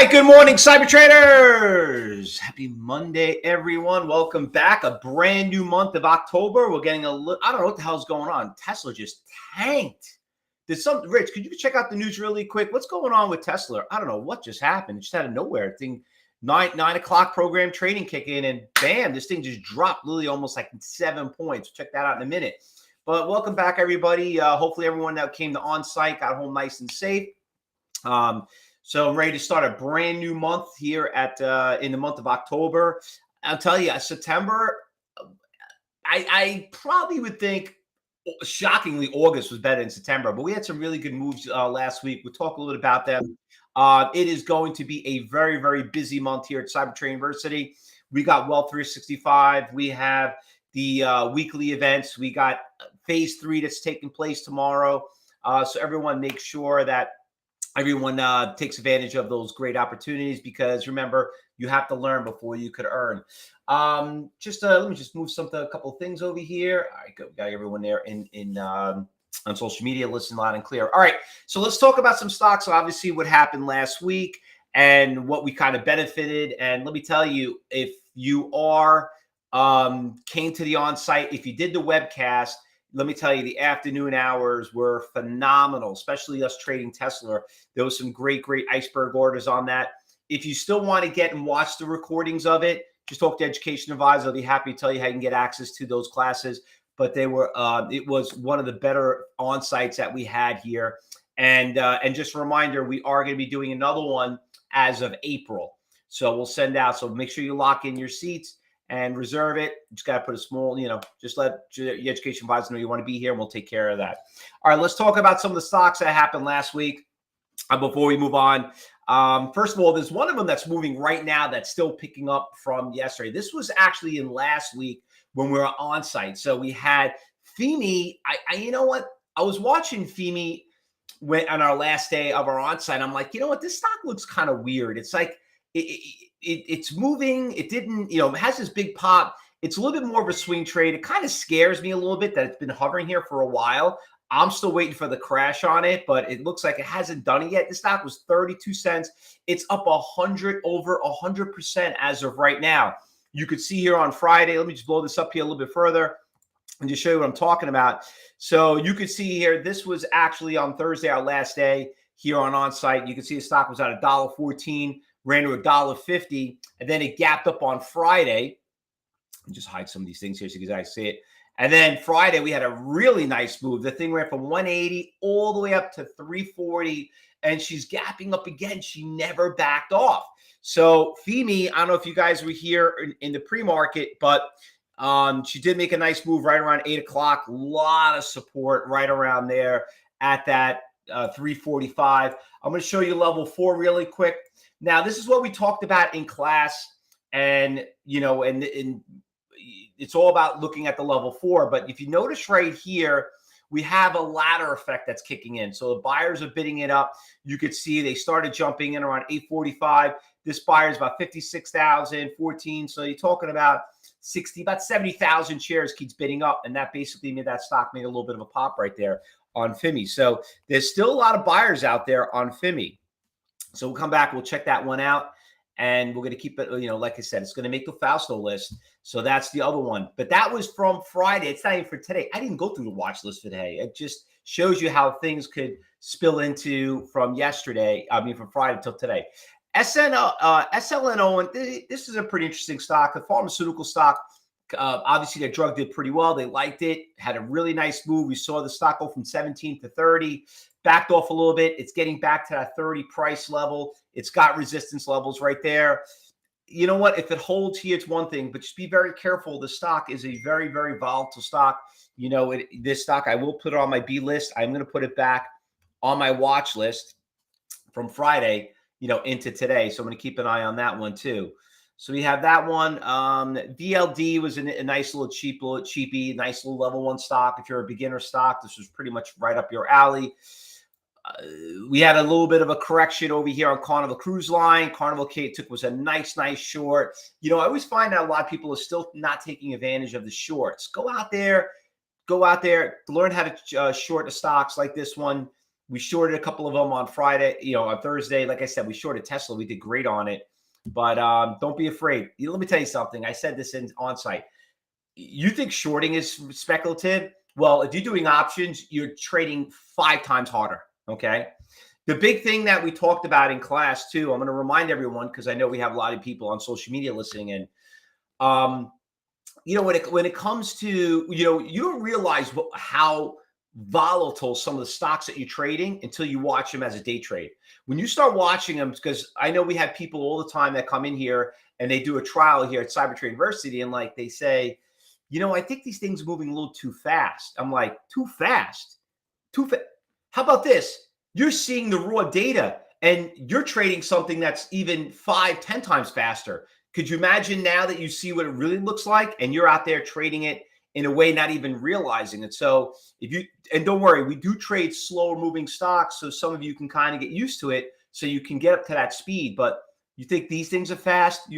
right, good morning, cyber traders. Happy Monday, everyone. Welcome back. A brand new month of October. We're getting I don't know what the hell's going on. Tesla just tanked. Rich, could you check out the news really quick? What's going on with Tesla? I don't know what just happened. It just out of nowhere. Thing, 9 o'clock program trading kick in, and bam, this thing just dropped literally almost like 7 points. Check that out in a minute. But welcome back, everybody. Hopefully everyone that came to on-site got home nice and safe. So I'm ready to start a brand new month here in the month of October. I'll tell you, September, I probably would think, shockingly, August was better than September. But we had some really good moves last week. We'll talk a little bit about them. It is going to be a very, very busy month here at Cyber Trading University. We got Wealth 365. We have the weekly events. We got Phase 3 that's taking place tomorrow. So everyone make sure that everyone takes advantage of those great opportunities, because remember, you have to learn before you could earn. Let me just move a couple of things over here. All right, good. We got everyone there on social media, listen loud and clear. All right, so let's talk about some stocks. Obviously, what happened last week and what we kind of benefited. And let me tell you, if you came to the on-site, if you did the webcast, let me tell you, the afternoon hours were phenomenal, especially us trading Tesla. There was some great iceberg orders on that. If you still want to get and watch the recordings of it, just talk to Education Advisor. They'll be happy to tell you how you can get access to those classes. But they were, it was one of the better on-sites that we had here. And just a reminder, we are going to be doing another one as of April. So we'll send out. So make sure you lock in your seats and reserve it. Just got to put a small, just let your Education Advisor know you want to be here, and we'll take care of that. All right, let's talk about some of the stocks that happened last week before we move on. First of all, there's one of them that's moving right now that's still picking up from yesterday. This was actually in last week when we were on site. So we had FEMI. You know what? I was watching FEMI on our last day of our on-site. I'm like, you know what? This stock looks kind of weird. It's like, it's moving. It didn't, it has this big pop. It's a little bit more of a swing trade. It kind of scares me a little bit that it's been hovering here for a while. I'm still waiting for the crash on it, but it looks like it hasn't done it yet. The stock was 32 cents. It's up over 100% as of right now. You could see here on Friday. Let me just blow this up here a little bit further and just show you what I'm talking about. So you could see here, this was actually on Thursday, our last day here on site. You can see the stock was at $1.14. Ran to $1.50, and then it gapped up on Friday. I'll just hide some of these things here so you guys see it. And then Friday, we had a really nice move. The thing ran from 180 all the way up to 340, and she's gapping up again. She never backed off. So FEMI, I don't know if you guys were here in the pre-market, but she did make a nice move right around 8 o'clock. A lot of support right around there at that 345. I'm going to show you level 4 really quick. Now, this is what we talked about in class, and it's all about looking at the level 4. But if you notice right here, we have a ladder effect that's kicking in. So the buyers are bidding it up. You could see they started jumping in around 845. This buyer is about 56,000, 14. So you're talking about 70,000 shares keeps bidding up, and that basically made that stock made a little bit of a pop right there on FEMI. So there's still a lot of buyers out there on FEMI. So we'll come back, we'll check that one out, and we're going to keep it, like I said, it's going to make the Fausto list. So that's the other one. But that was from Friday. It's not even for today. I didn't go through the watch list for today. It just shows you how things could spill into from Friday till today. SLNO, and this is a pretty interesting stock, a pharmaceutical stock. Obviously, their drug did pretty well. They liked it, had a really nice move. We saw the stock go from 17 to 30. Backed off a little bit. It's getting back to that 30 price level. It's got resistance levels right there. You know what? If it holds here, it's one thing, but just be very careful. The stock is a very, very volatile stock. This stock, I will put it on my B list. I'm going to put it back on my watch list from Friday, into today. So I'm going to keep an eye on that one too. So we have that one. VLD was a nice little cheapie, nice little level 1 stock. If you're a beginner stock, this was pretty much right up your alley. We had a little bit of a correction over here on Carnival Cruise Line. Carnival was a nice short. I always find that a lot of people are still not taking advantage of the shorts. Go out there, learn how to short the stocks like this one. We shorted a couple of them on Friday, on Thursday. Like I said, we shorted Tesla. We did great on it. But don't be afraid. Let me tell you something. I said this on site. You think shorting is speculative? Well, if you're doing options, you're trading 5 times harder. Okay. The big thing that we talked about in class too, I'm going to remind everyone, because I know we have a lot of people on social media listening in. When it comes to, you don't realize how volatile some of the stocks that you're trading until you watch them as a day trade. When you start watching them, because I know we have people all the time that come in here and they do a trial here at Cybertrade University, and like they say, I think these things are moving a little too fast. I'm like, too fast? Too fast? How about this? You're seeing the raw data and you're trading something that's even 5, 10 times faster. Could you imagine now that you see what it really looks like and you're out there trading it in a way not even realizing it? So and don't worry, we do trade slower moving stocks, so some of you can kind of get used to it so you can get up to that speed. But you think these things are fast,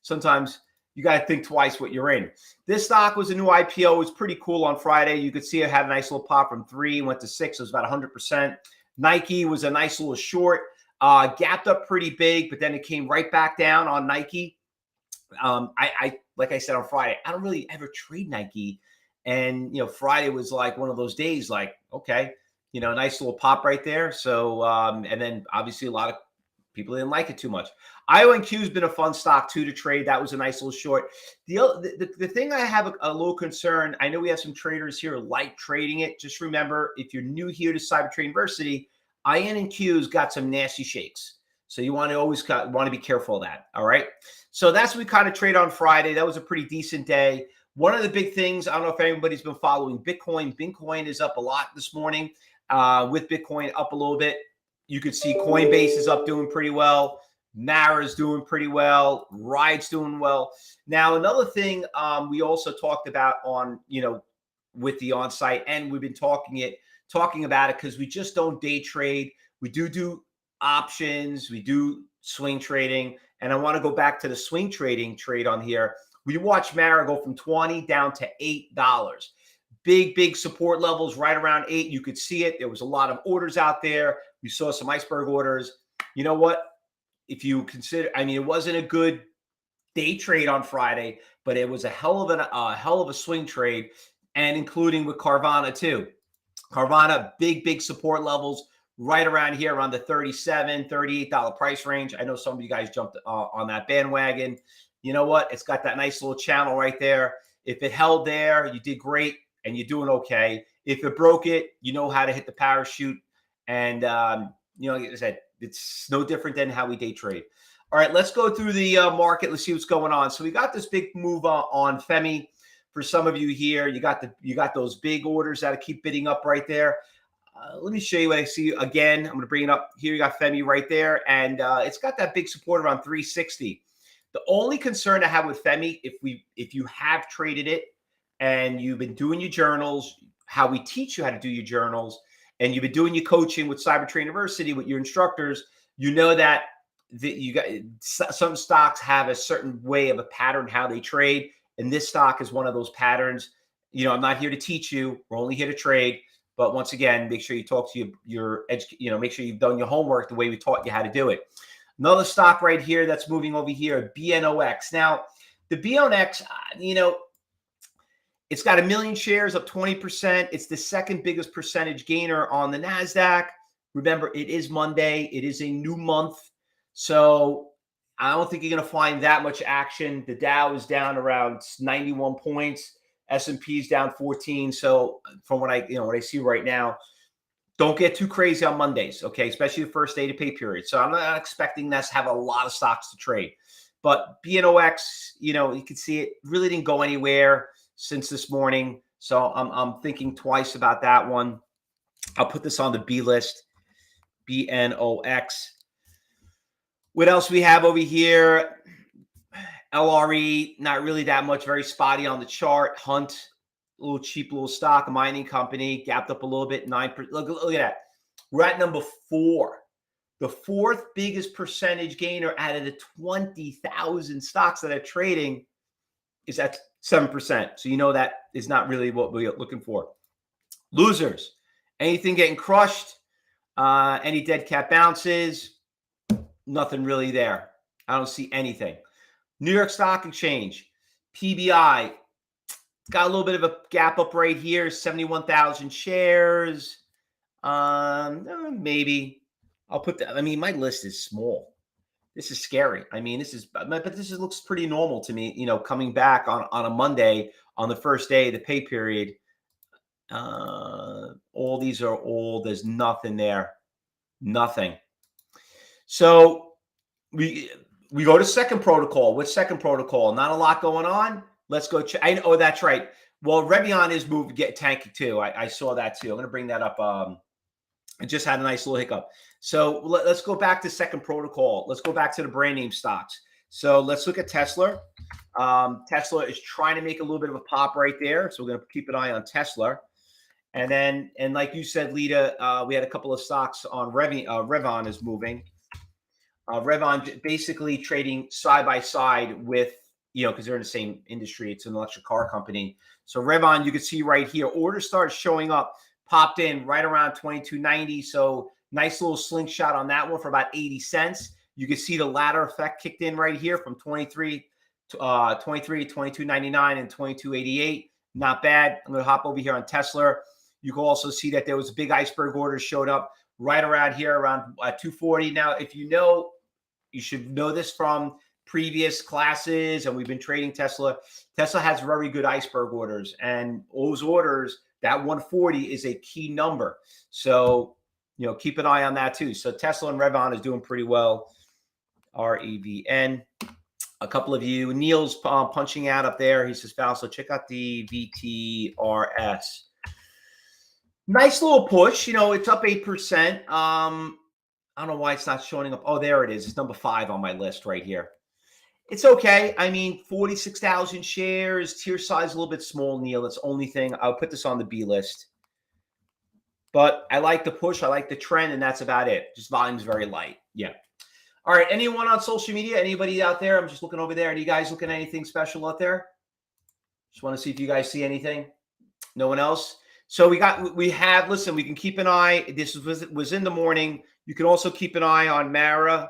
sometimes you got to think twice what you're in. This stock was a new IPO. It was pretty cool on Friday. You could see it had a nice little pop from 3, went to 6. It was about 100%. Nike was a nice little short, gapped up pretty big, but then it came right back down on Nike. I like I said on Friday, I don't really ever trade Nike. And, Friday was like one of those days, like, okay, nice little pop right there. So, and then obviously a lot of people didn't like it too much. IONQ has been a fun stock too to trade. That was a nice little short. The thing I have a little concern, I know we have some traders here like trading it. Just remember, if you're new here to Cybertrade University, INQ's got some nasty shakes. So you want to be careful of that. All right. So that's what we kind of trade on Friday. That was a pretty decent day. One of the big things, I don't know if anybody's been following Bitcoin. Bitcoin is up a lot this morning. With Bitcoin up a little bit, you could see Coinbase is up doing pretty well. Mara's doing pretty well. Ride's doing well. Now, another thing we also talked about on, with the on-site, and we've been talking about it because we just don't day trade. We do options. We do swing trading. And I want to go back to the swing trading trade on here. We watched Mara go from 20 down to $8. Big support levels right around 8. You could see it. There was a lot of orders out there. We saw some iceberg orders. You know what? If you consider, it wasn't a good day trade on Friday, but it was a hell of a swing trade, and including with Carvana too. Carvana, big support levels right around here, around the $37, $38 price range. I know some of you guys jumped on that bandwagon. You know what? It's got that nice little channel right there. If it held there, you did great and you're doing okay. If it broke it, you know how to hit the parachute. And, like I said, it's no different than how we day trade. All right, let's go through the market. Let's see what's going on. So we got this big move on FEMI. For some of you here, you got those big orders that keep bidding up right there. Let me show you what I see again. I'm going to bring it up here. You got FEMI right there, and it's got that big support around 360. The only concern I have with FEMI, if you have traded it and you've been doing your journals, how we teach you how to do your journals, and you've been doing your coaching with Cybertrade University with your instructors, you know that you got some stocks have a certain way of a pattern how they trade, and this stock is one of those patterns. I'm not here to teach you. We're only here to trade. But once again, make sure you talk to make sure you've done your homework the way we taught you how to do it. Another stock right here that's moving over here, BNOX. Now, the BNOX, it's got 1 million shares, up 20%. It's the second biggest percentage gainer on the NASDAQ. Remember, it is Monday. It is a new month. So I don't think you're going to find that much action. The Dow is down around 91 points. S&P is down 14. So from what I see right now, don't get too crazy on Mondays, okay? Especially the first day to pay period. So I'm not expecting us to have a lot of stocks to trade. But BNOX, you can see it really didn't go anywhere since this morning. So I'm thinking twice about that one. I'll put this on the B list, BNOX. What else we have over here? LRE, not really that much, very spotty on the chart. Hunt, a little cheap little stock, a mining company, gapped up a little bit, 9%. Look at that. We're at number 4. The 4th biggest percentage gainer out of the 20,000 stocks that are trading is at 7%. So you know that is not really what we're looking for. Losers, anything getting crushed? Any dead cat bounces? Nothing really there. I don't see anything. New York Stock Exchange, PBI, it's got a little bit of a gap up right here, 71,000 shares. Maybe I'll put that. I mean, my list is small. This is scary. I mean, but this looks pretty normal to me. Coming back on a Monday on the first day of the pay period. All these are old. There's nothing there. Nothing. So we go to second protocol. What's second protocol? Not a lot going on. Let's go check. Oh, that's right. Well, Revyon is moved to get tanky too. I saw that too. I'm going to bring that up. I just had a nice little hiccup. So let's go back to second protocol. Let's go back to the brand name stocks. So let's look at Tesla. Tesla is trying to make a little bit of a pop right there. So we're going to keep an eye on Tesla. And like you said, Lita, we had a couple of stocks on Revon is moving. Revon basically trading side by side with, because they're in the same industry. It's an electric car company. So Revon, you can see right here, orders started showing up, popped in right around 22.90. So nice little slingshot on that one for about 80 cents. You can see the ladder effect kicked in right here from 23 to 22.99 and 22.88. Not bad. I'm going to hop over here on Tesla. You can also see that there was a big iceberg order showed up right around here, around 240. Now, if you should know this from previous classes, and we've been trading Tesla. Tesla has very good iceberg orders, and those orders, that 140 is a key number. So, keep an eye on that too. So Tesla and Revon is doing pretty well. REVN. A couple of you, Neil's punching out up there. He says, Fausto, check out the VTRS. Nice little push. It's up 8%. I don't know why it's not showing up. Oh, there it is. It's number 5 on my list right here. It's okay. I mean, 46,000 shares. Tier size a little bit small, Neil. That's the only thing. I'll put this on the B list. But I like the push. I like the trend, and that's about it. Just volume's very light. Yeah. All right. Anyone on social media? Anybody out there? I'm just looking over there. Are you guys looking at anything special out there? Just want to see if you guys see anything. No one else? So we have, listen, we can keep an eye. This was in the morning. You can also keep an eye on Mara.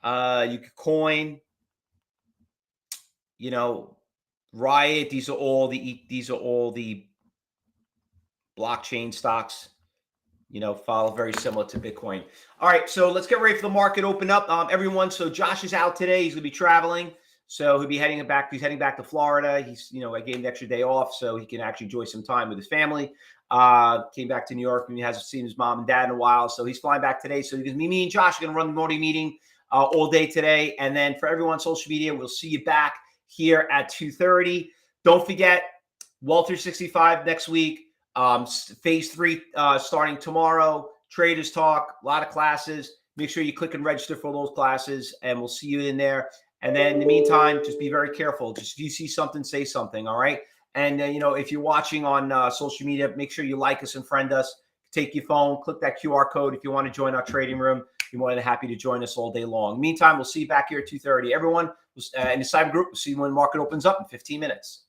You could Coin, Riot. These are all the blockchain stocks, follow very similar to Bitcoin. All right. So let's get ready for the market open up. Everyone. So Josh is out today. He's going to be traveling. So he'll be heading back. He's heading back to Florida. He's, I gave him the extra day off so he can actually enjoy some time with his family. Came back to New York and he hasn't seen his mom and dad in a while. So he's flying back today. So me and Josh are going to run the morning meeting all day today. And then for everyone on social media, we'll see you back here at 2:30. Don't forget, Walter 65 next week. Phase 3 starting tomorrow. Traders Talk, a lot of classes. Make sure you click and register for those classes, and we'll see you in there. And then in the meantime, just be very careful. Just if you see something, say something, all right? And, if you're watching on social media, make sure you like us and friend us. Take your phone, click that QR code if you want to join our trading room. You're more than happy to join us all day long. Meantime, we'll see you back here at 2:30. Everyone in the cyber group, we'll see you when the market opens up in 15 minutes.